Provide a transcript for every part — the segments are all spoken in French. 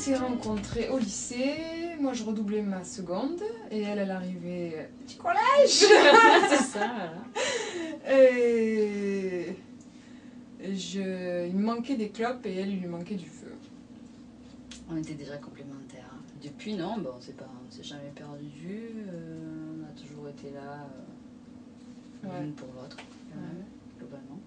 s'est rencontrés au lycée. Moi, je redoublais ma seconde et elle arrivait du collège. C'est ça, voilà. Et il me manquait des clopes et elle, il lui manquait du feu. On était déjà complémentaires. Depuis, non, bon, on s'est jamais perdu de vue. On a toujours été là, l'une pour l'autre, globalement.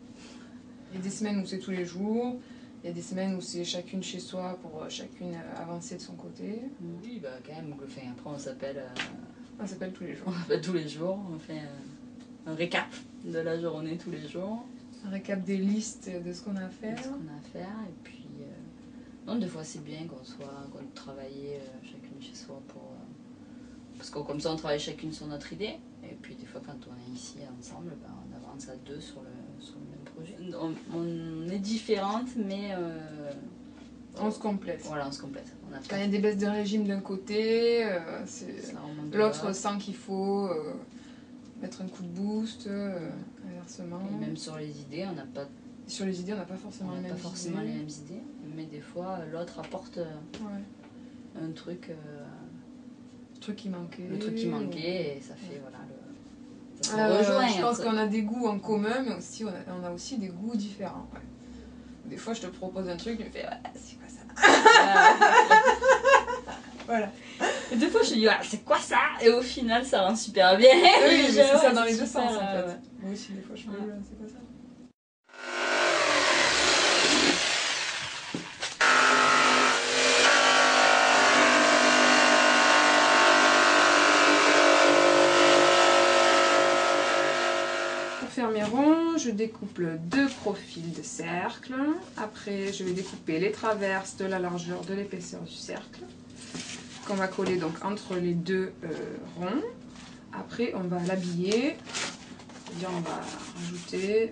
Il y a des semaines où c'est tous les jours. Il y a des semaines où c'est chacune chez soi pour chacune avancer de son côté. Oui, bah quand même, enfin, après on s'appelle... On s'appelle tous les jours. On s'appelle tous les jours, on fait un récap de la journée tous les jours. Un récap des listes de ce qu'on a à faire. De ce qu'on a à faire, et puis... non, des fois c'est bien qu'on travaille chacune chez soi pour... parce que comme ça on travaille chacune sur notre idée, et puis des fois quand on est ici ensemble, ben, on avance à deux sur le même projet. On est différentes, mais... on se complète. Voilà, on se complète. Quand il y a des baisses de régime d'un côté, l'autre sent qu'il faut mettre un coup de boost, inversement. Et même sur les idées, on n'a pas... Sur les idées, on n'a pas forcément les mêmes idées. Mais des fois, l'autre apporte un truc... le truc qui manquait. Le truc qui manquait, et ça fait, voilà, ça se rejoint. Je pense qu'on a des goûts en commun, mais aussi on a aussi des goûts différents. Ouais. Des fois, je te propose un truc, tu me fais « c'est quoi ça ?» Voilà. Et des fois, je te dis « c'est quoi ça ?» Et au final, ça rend super bien. Oui, c'est ça dans les deux sens, en fait. Ouais. Moi aussi, des fois, je fais « c'est quoi ça ?» Pour faire mes ronds, je découpe deux profils de cercle. Après, je vais découper les traverses de la largeur de l'épaisseur du cercle, qu'on va coller donc entre les deux ronds. Après, on va l'habiller, c'est-à-dire on va rajouter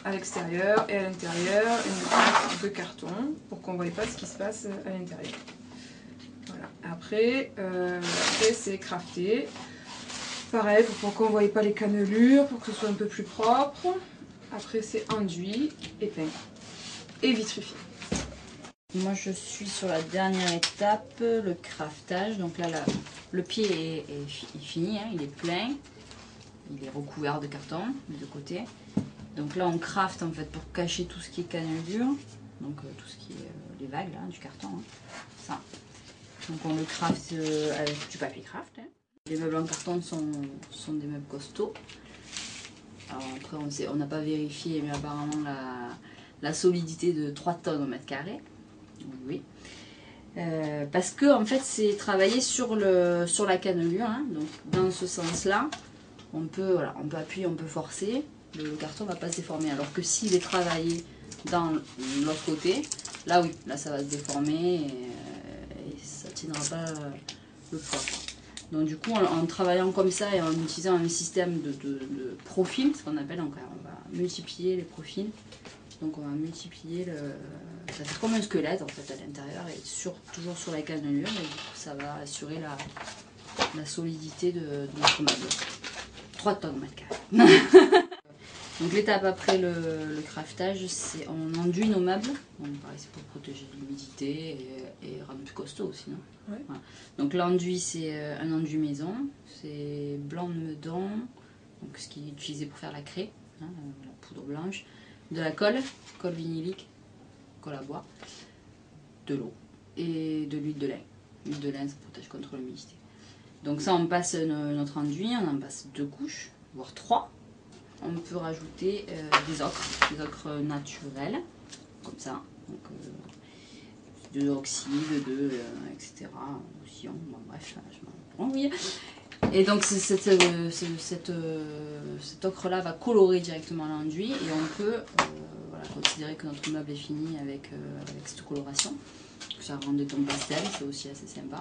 à l'extérieur et à l'intérieur une couche de carton pour qu'on ne voie pas ce qui se passe à l'intérieur. Voilà. Après c'est crafté. Pareil, pour qu'on ne voie pas les cannelures, pour que ce soit un peu plus propre. Après, c'est enduit et peint et vitrifié. Moi, je suis sur la dernière étape, le craftage. Donc là, le pied est fini, hein, il est plein. Il est recouvert de carton des deux côtés. Donc là, on crafte en fait pour cacher tout ce qui est cannelure. Donc tout ce qui est les vagues là, du carton. Hein, ça. Donc on le crafte avec du papier craft. Hein. Les meubles en carton sont des meubles costauds. Alors après, on n'a pas vérifié, mais apparemment la solidité de 3 tonnes au mètre carré. Oui. Parce que en fait, c'est travaillé sur la cannelure. Hein. Donc dans ce sens-là, on peut appuyer, on peut forcer. Le carton ne va pas se déformer. Alors que s'il est travaillé dans l'autre côté, là oui, là ça va se déformer et ça ne tiendra pas le poids. Donc du coup, en travaillant comme ça et en utilisant un système de profil, ce qu'on appelle, donc, on va multiplier les profils. Donc on va multiplier ça va faire comme un squelette en fait à l'intérieur et toujours sur la cannelure, et du coup ça va assurer la solidité de notre meuble. 3 tonnes mètre carré. Donc l'étape après le craftage, c'est on enduit nos meubles. Donc pareil, c'est pour protéger de l'humidité et rendre plus costaud aussi. Non voilà. Donc l'enduit, c'est un enduit maison, c'est blanc de meudon, donc ce qui est utilisé pour faire la craie, hein, la poudre blanche, de la colle vinylique, colle à bois, de l'eau et de l'huile de lin. L'huile de lin, ça protège contre l'humidité. Donc ça, on passe notre enduit, on en passe 2 couches, voire 3. On peut rajouter des ocres naturels, comme ça, donc de l'oxyde, etc. Aussi, bon, bref, je m'en embrouille. Et donc cet ocre-là va colorer directement l'enduit et on peut voilà, considérer que notre meuble est fini avec cette coloration. Ça rend des tons pastel, c'est aussi assez sympa.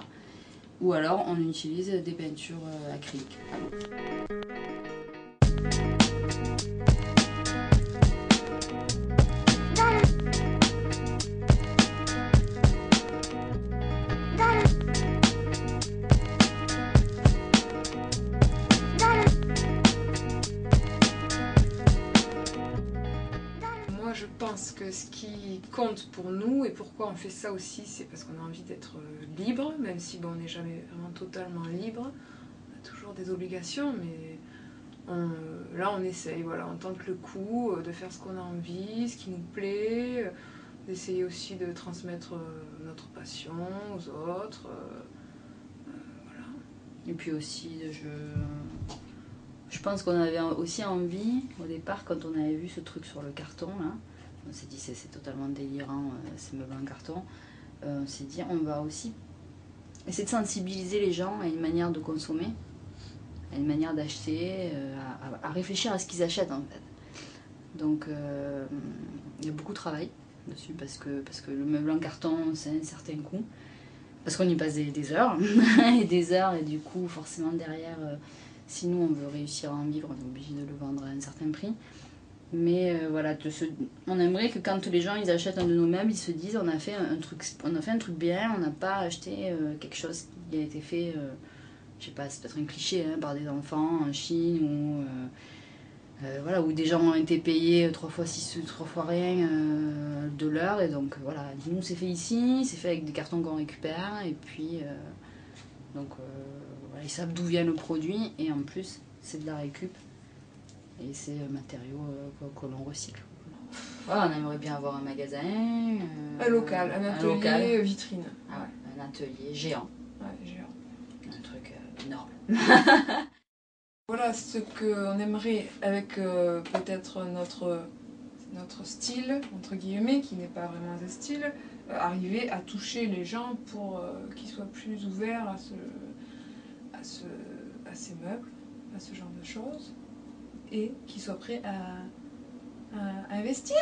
Ou alors on utilise des peintures acryliques. moi je pense que ce qui compte pour nous et pourquoi on fait ça aussi, c'est parce qu'on a envie d'être libre, même si bon, on n'est jamais vraiment totalement libre. On a toujours des obligations, mais là on essaye, voilà, on tente le coup de faire ce qu'on a envie, ce qui nous plaît, d'essayer aussi de transmettre notre passion aux autres. Voilà. Et puis aussi, je pense qu'on avait aussi envie, au départ, quand on avait vu ce truc sur le carton, là, on s'est dit c'est totalement délirant, ces meubles en carton. On s'est dit on va aussi essayer de sensibiliser les gens à une manière de consommer, à une manière d'acheter, à réfléchir à ce qu'ils achètent en fait. Donc il y a beaucoup de travail dessus parce que le meuble en carton c'est un certain coût. Parce qu'on y passe des heures et des heures, et du coup, forcément, derrière, si nous, on veut réussir à en vivre, on est obligé de le vendre à un certain prix. Mais voilà, on aimerait que quand les gens ils achètent un de nos meubles, ils se disent on a fait un truc bien, on n'a pas acheté quelque chose qui a été fait, je sais pas, c'est peut-être un cliché, hein, par des enfants en Chine ou... voilà, où des gens ont été payés 3 fois 6, 3 fois rien de l'heure, et donc voilà, nous c'est fait ici, c'est fait avec des cartons qu'on récupère, et puis donc voilà, ils savent d'où vient le produit, et en plus c'est de la récup, et c'est un matériau que l'on recycle. Voilà, on aimerait bien avoir un magasin, un local, un atelier local. Vitrine. Ah ouais, un atelier géant. Ouais, géant. Un truc énorme. Voilà ce qu'on aimerait avec peut-être notre style, entre guillemets, qui n'est pas vraiment un style, arriver à toucher les gens pour qu'ils soient plus ouverts à ces meubles, à ce genre de choses, et qu'ils soient prêts à investir.